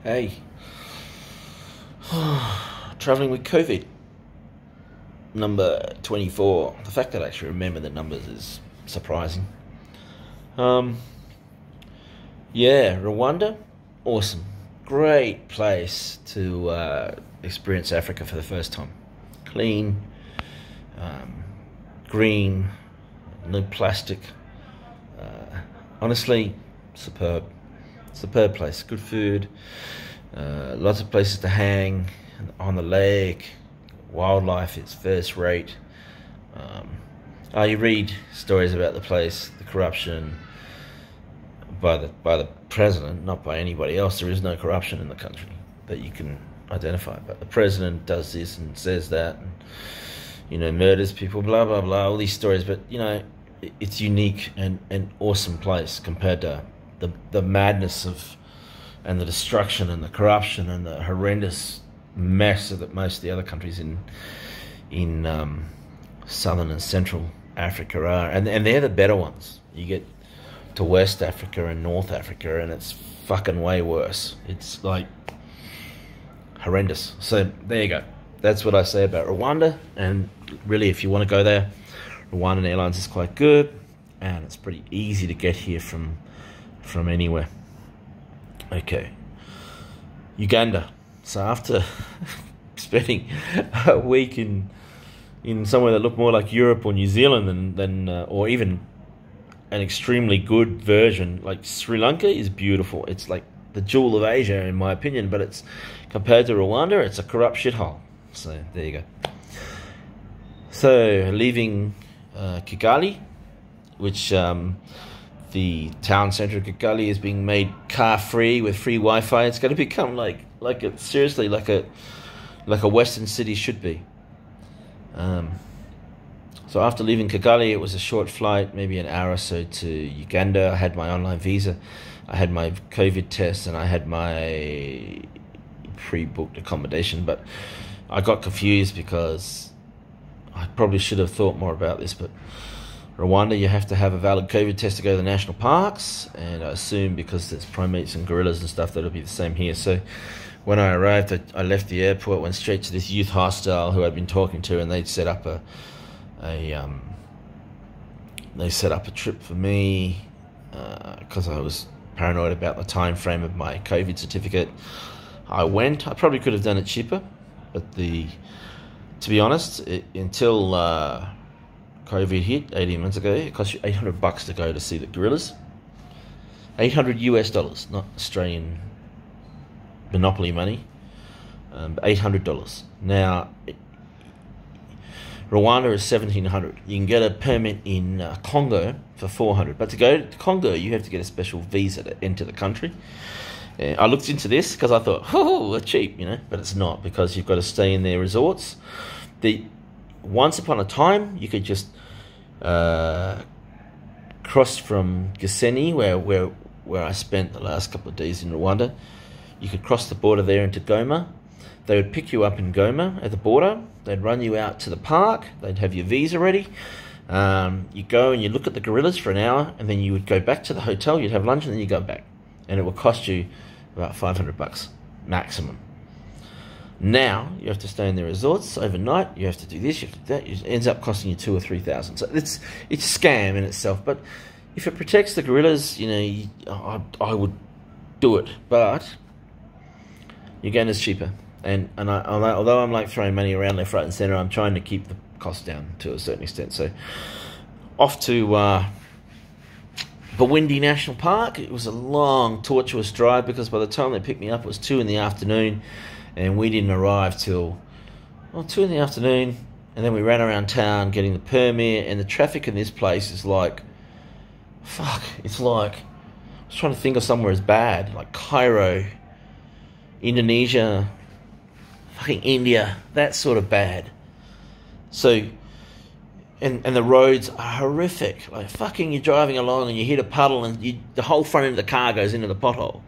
Hey, traveling with COVID, number 24. The fact that I actually remember the numbers is surprising. Um, yeah, Rwanda, awesome. Great place to experience Africa for the first time. Clean, um, green, no plastic. Honestly, superb. Superb place. Good food. Lots of places to hang on the lake. Wildlife is first rate. You read stories about the place, the corruption by the president, not by anybody else. There is no corruption in the country that you can identify. But the president does this and says that, and murders people. Blah blah blah. All these stories, but it's unique and awesome place compared to the madness of and the destruction and the corruption and the horrendous mess that most of the other countries in southern and central Africa are, and they're the better ones. You get to West Africa and North Africa, and it's fucking way worse. It's like horrendous. So there you go. That's what I say about Rwanda. And really, if you want to go there, Rwandan Airlines is quite good, and it's pretty easy to get here from anywhere. Okay, Uganda. So after spending a week in somewhere that looked more like Europe or New Zealand than or even an extremely good version, like Sri Lanka is beautiful. It's like the jewel of Asia, in my opinion. But it's compared to Rwanda, it's a corrupt shithole. So there you go. So leaving Kigali, which the town centre of Kigali is being made car-free with free Wi-Fi. It's going to become like a Western city should be. So after leaving Kigali, it was a short flight, maybe an hour or so to Uganda. I had my online visa, I had my COVID test, and I had my pre-booked accommodation. But I got confused because I probably should have thought more about this, but Rwanda, you have to have a valid COVID test to go to the national parks, and I assume because there's primates and gorillas and stuff, that'll be the same here. So when I arrived, I left the airport, went straight to this youth hostel who I'd been talking to, and they'd set up a trip for me because I was paranoid about the time frame of my COVID certificate. I went. I probably could have done it cheaper, but to be honest, until COVID hit 18 months ago, it cost you $800 to go to see the gorillas. $800 US, not Australian monopoly money. $800. Now, Rwanda is $1,700. You can get a permit in Congo for $400. But to go to Congo, you have to get a special visa to enter the country. I looked into this because I thought, oh, cheap, but it's not, because you've got to stay in their resorts. Once upon a time, you could just cross from Gisenyi, where I spent the last couple of days in Rwanda. You could cross the border there into Goma. They would pick you up in Goma at the border. They'd run you out to the park. They'd have your visa ready. You go and you look at the gorillas for an hour, and then you would go back to the hotel. You'd have lunch, and then you go back, and it would cost you about $500 maximum. Now you have to stay in the resorts overnight. You have to do this, you have to do that. It ends up costing you $2,000 or $3,000. So it's a scam in itself. But if it protects the gorillas, I would do it. But Uganda's cheaper, and although I'm like throwing money around left, right, and centre, I'm trying to keep the cost down to a certain extent. So off to Bwindi National Park. It was a long, tortuous drive because by the time they picked me up, it was 2 in the afternoon. And we didn't arrive till 2 in the afternoon, and then we ran around town getting the permit. And the traffic in this place is like, fuck. It's like, I was trying to think of somewhere as bad, like Cairo, Indonesia, fucking India, that sort of bad. So, and the roads are horrific. Like fucking, you're driving along and you hit a puddle, and the whole front end of the car goes into the pothole.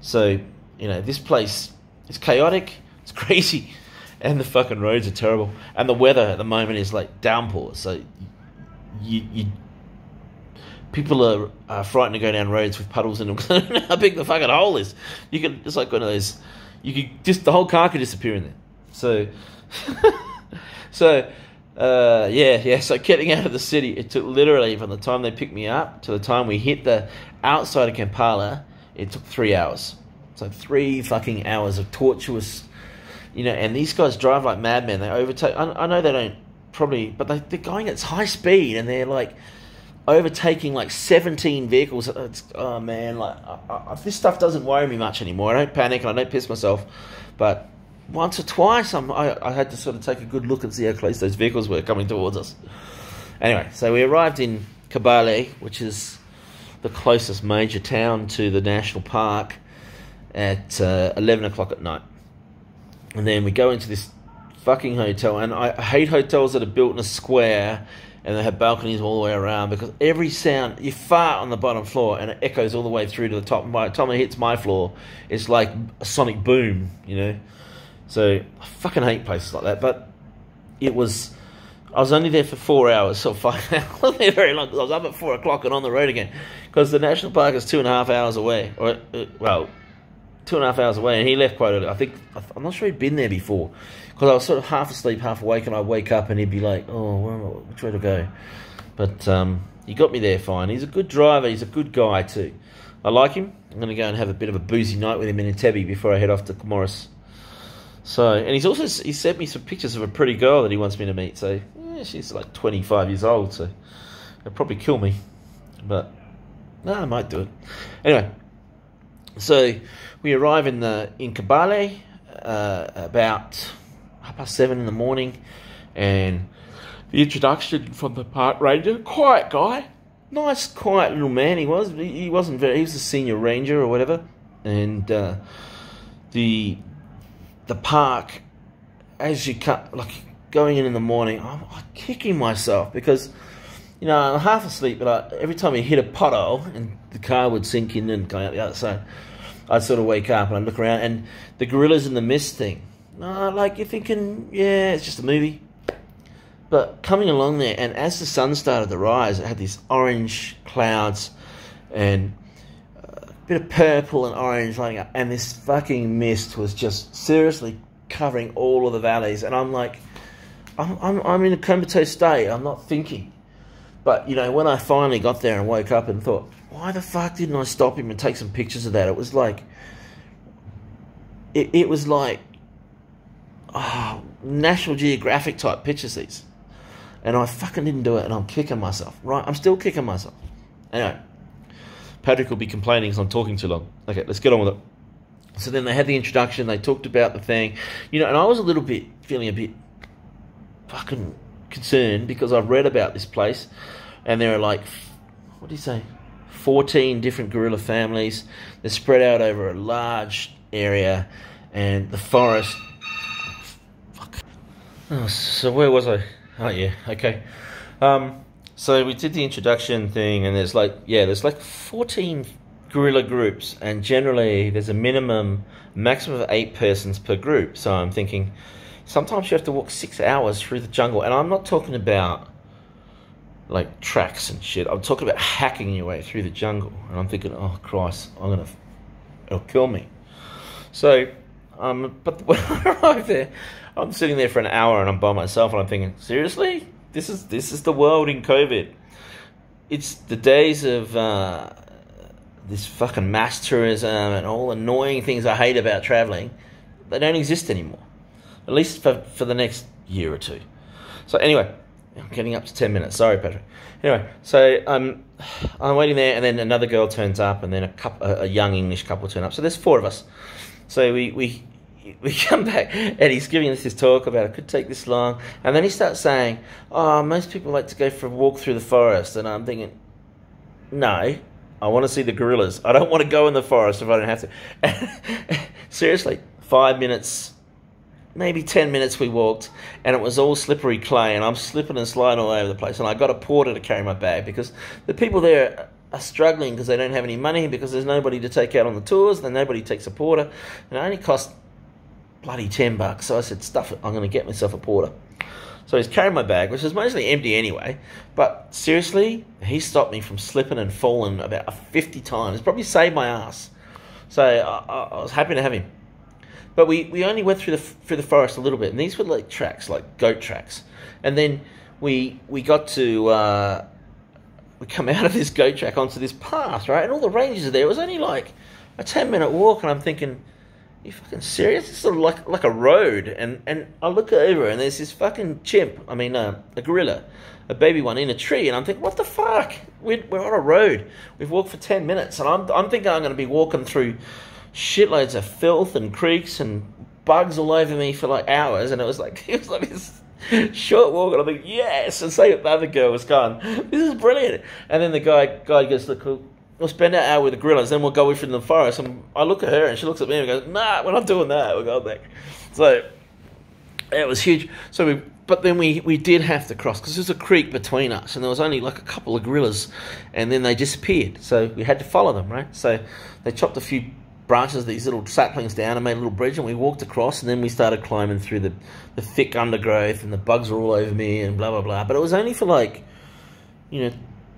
So this place. It's chaotic, it's crazy, and the fucking roads are terrible. And the weather at the moment is like downpours. So people are frightened to go down roads with puddles in them because I don't know how big the fucking hole is. It's like one of those, the whole car could disappear in there. So, so getting out of the city, it took literally from the time they picked me up to the time we hit the outside of Kampala, it took 3 hours. So 3 fucking hours of tortuous, and these guys drive like madmen. They overtake, I know they don't probably, but they're going at high speed and they're like overtaking like 17 vehicles. Oh man, this stuff doesn't worry me much anymore. I don't panic and I don't piss myself, but once or twice I had to sort of take a good look and see how close those vehicles were coming towards us. Anyway, so we arrived in Kabale, which is the closest major town to the national park, at 11 o'clock at night. And then we go into this fucking hotel, and I hate hotels that are built in a square and they have balconies all the way around, because every sound, you fart on the bottom floor and it echoes all the way through to the top, and by the time it hits my floor it's like a sonic boom, so I fucking hate places like that. But I was only there for 4 hours, so 5 hours. I wasn't there very long, because I was up at 4 o'clock and on the road again, because the national park is 2.5 hours away, or 2.5 hours away, and he left quite early. I'm not sure he'd been there before, because I was sort of half asleep, half awake, and I'd wake up and he'd be like, oh, which way to go? But he got me there fine. He's a good driver. He's a good guy too. I like him. I'm going to go and have a bit of a boozy night with him in Entebbe before I head off to Comoros. So, and he sent me some pictures of a pretty girl that he wants me to meet. So, yeah, she's like 25 years old, so it'll probably kill me. But, no, I might do it. Anyway, so we arrive in Kabale about 7:30 in the morning, and the introduction from the park ranger, quiet guy, nice quiet little man he was. He was a senior ranger or whatever, and the park, as you cut, like going in the morning, I'm kicking myself because I'm half asleep, but every time you hit a pothole and the car would sink in and go out the other side, I'd sort of wake up and I'd look around, and the gorillas in the mist thing, like you're thinking, yeah, it's just a movie. But coming along there, and as the sun started to rise, it had these orange clouds and a bit of purple and orange lighting up, and this fucking mist was just seriously covering all of the valleys. And I'm like, I'm in a comatose state. I'm not thinking. But when I finally got there and woke up and thought, why the fuck didn't I stop him and take some pictures of that? It was like, it was like, National Geographic type pictures these. And I fucking didn't do it, and I'm kicking myself. Right, I'm still kicking myself. Anyway, Patrick will be complaining because I'm talking too long. Okay, let's get on with it. So then they had the introduction, they talked about the thing, and I was feeling a bit fucking concerned, because I've read about this place, and there are like, 14 different gorilla families. They're spread out over a large area, and the forest. Fuck. Oh, so where was I? Oh yeah, okay. So we did the introduction thing, and there's like 14 gorilla groups, and generally there's a maximum of 8 persons per group. So I'm thinking, sometimes you have to walk 6 hours through the jungle, and I'm not talking about like tracks and shit. I'm talking about hacking your way through the jungle, and I'm thinking, oh Christ, it'll kill me. So, but when I arrived there, I'm sitting there for an hour and I'm by myself, and I'm thinking, seriously, this is the world in COVID. It's the days of this fucking mass tourism and all annoying things I hate about traveling. They don't exist anymore, at least for the next year or two. So anyway, I'm getting up to 10 minutes. Sorry, Patrick. Anyway, so I'm waiting there, and then another girl turns up, and then a young English couple turn up. So there's 4 of us. So we come back, and he's giving us this talk about it could take this long, and then he starts saying, oh, most people like to go for a walk through the forest, and I'm thinking, no, I want to see the gorillas. I don't want to go in the forest if I don't have to. Seriously, 5 minutes, maybe 10 minutes we walked, and it was all slippery clay, and I'm slipping and sliding all over the place, and I got a porter to carry my bag, because the people there are struggling because they don't have any money, because there's nobody to take out on the tours, then nobody takes a porter, and it only cost bloody $10. So I said, stuff it, I'm going to get myself a porter. So he's carrying my bag, which is mostly empty anyway. But seriously, he stopped me from slipping and falling about 50 times. Probably saved my ass. So I was happy to have him. But we only went through the forest a little bit, and these were like tracks, like goat tracks. And then we got to we come out of this goat track onto this path, right? And all the rangers are there. It was only like a 10-minute walk, and I'm thinking, you fucking serious? It's sort of like a road, and I look over, and there's this fucking chimp. I mean, a gorilla, a baby one in a tree, and I'm thinking, what the fuck? We're on a road. We've walked for 10 minutes, and I'm thinking I'm going to be walking through shitloads of filth and creeks and bugs all over me for like hours, and it was like this short walk, and I'm like, yes, and say the other girl was gone. This is brilliant. And then the guy goes, look, we'll spend an hour with the gorillas, then we'll go within the forest. And I look at her, and she looks at me and goes, nah, we're not doing that. We'll go back. So it was huge. But then we did have to cross, because there's a creek between us, and there was only like a couple of gorillas, and then they disappeared. So we had to follow them, right? So they chopped a few branches of these little saplings down and made a little bridge, and we walked across, and then we started climbing through the thick undergrowth, and the bugs were all over me and blah, blah, blah. But it was only for like,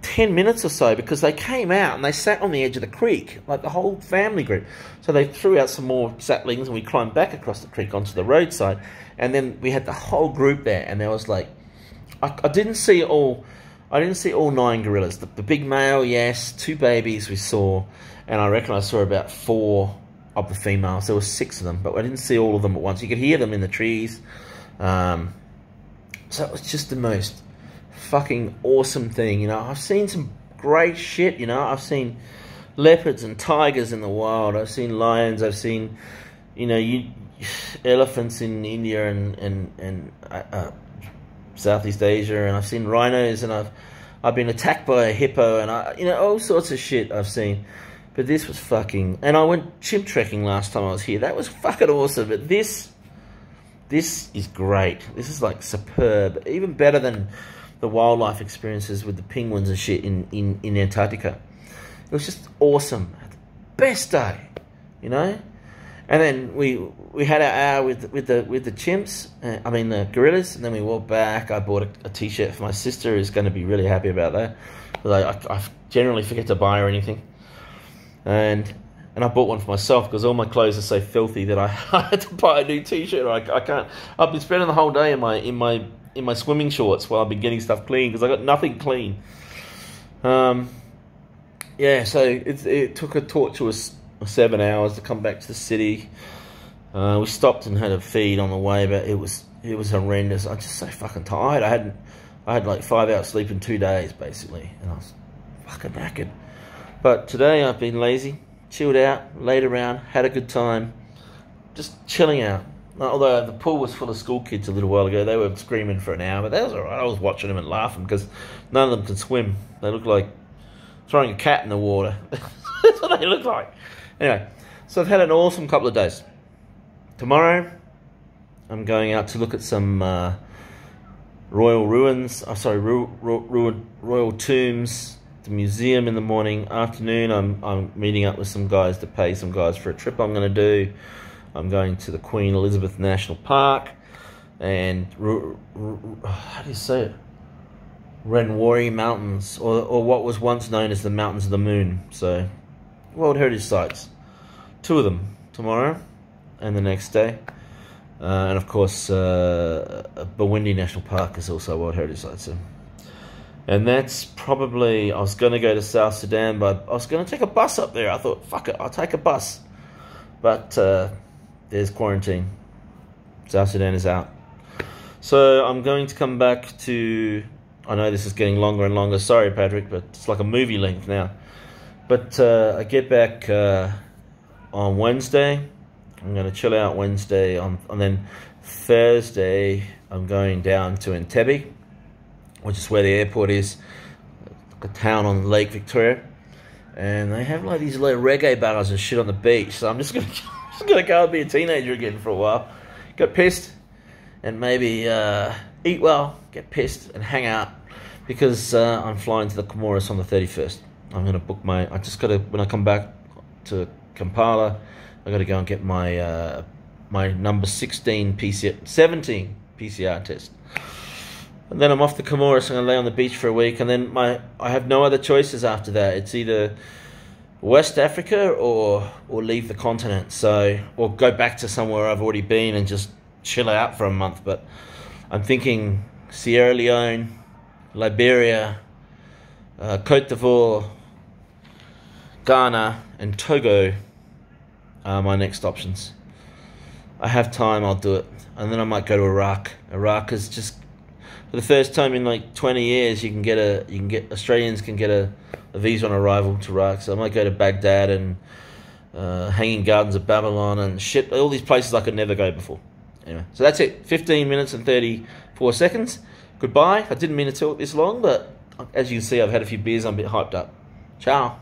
10 minutes or so, because they came out and they sat on the edge of the creek, like the whole family group. So they threw out some more saplings, and we climbed back across the creek onto the roadside, and then we had the whole group there, and there was like, I didn't see all 9 gorillas. The big male, yes, 2 babies we saw, and I reckon I saw about 4 of the females. There were 6 of them, but I didn't see all of them at once. You could hear them in the trees. So it was just the most fucking awesome thing, I've seen some great shit, I've seen leopards and tigers in the wild. I've seen lions. I've seen, elephants in India and Southeast Asia, and I've seen rhinos, and I've been attacked by a hippo, and all sorts of shit I've seen. But this was fucking... And I went chimp trekking last time I was here. That was fucking awesome. But this is great. This is like superb. Even better than the wildlife experiences with the penguins and shit in Antarctica. It was just awesome. Best day, And then we had our hour with the chimps. The gorillas. And then we walked back. I bought a t-shirt for my sister, who's going to be really happy about that. Because I generally forget to buy her anything. And I bought one for myself, because all my clothes are so filthy that I had to buy a new t-shirt. I can't. I've been spending the whole day in my swimming shorts while I've been getting stuff clean, because I got nothing clean. Yeah, so it took a tortuous 7 hours to come back to the city. We stopped and had a feed on the way, but it was horrendous. I'm just so fucking tired. I had like 5 hours sleep in 2 days basically, and I was fucking knackered. But today I've been lazy, chilled out, laid around, had a good time, just chilling out. Although the pool was full of school kids a little while ago. They were screaming for an hour, but that was alright. I was watching them and laughing, because none of them can swim. They look like throwing a cat in the water. That's what they look like. Anyway, so I've had an awesome couple of days. Tomorrow, I'm going out to look at some royal ruins. Royal tombs. The museum in the morning. Afternoon, I'm meeting up with some guys to pay some guys for a trip I'm going to do. I'm going to the Queen Elizabeth National Park and how do you say it? Renwari Mountains, or what was once known as the Mountains of the Moon. So, World Heritage Sites. 2 of them tomorrow and the next day. And of course, Bawindi National Park is also a World Heritage Site. So. And that's probably... I was going to go to South Sudan, but I was going to take a bus up there. I thought, fuck it, I'll take a bus. But there's quarantine. South Sudan is out. So I'm going to come back to... I know this is getting longer and longer. Sorry, Patrick, but it's like a movie length now. But I get back on Wednesday. I'm going to chill out Wednesday. And then Thursday, I'm going down to Entebbe, which is where the airport is, a town on Lake Victoria, and they have like these little reggae bars and shit on the beach. So I'm just gonna go and be a teenager again for a while, get pissed, and maybe eat well, get pissed, and hang out, because I'm flying to the Comoros on the 31st. I'm gonna book my. When I come back to Kampala, I gotta go and get my my number 17 PCR test. And then I'm off to Comoros. I'm going to lay on the beach for a week, and then I have no other choices after that. It's either West Africa or leave the continent. So, or go back to somewhere I've already been and just chill out for a month. But I'm thinking Sierra Leone, Liberia, Cote d'Ivoire, Ghana, and Togo are my next options. I have time, I'll do it. And then I might go to Iraq. Iraq is just, for the first time in like 20 years, Australians can get a visa on arrival to Iraq. So I might go to Baghdad and Hanging Gardens of Babylon and shit, all these places I could never go before. Anyway, so that's it. 15 minutes and 34 seconds. Goodbye. I didn't mean to talk this long, but as you can see, I've had a few beers. I'm a bit hyped up. Ciao.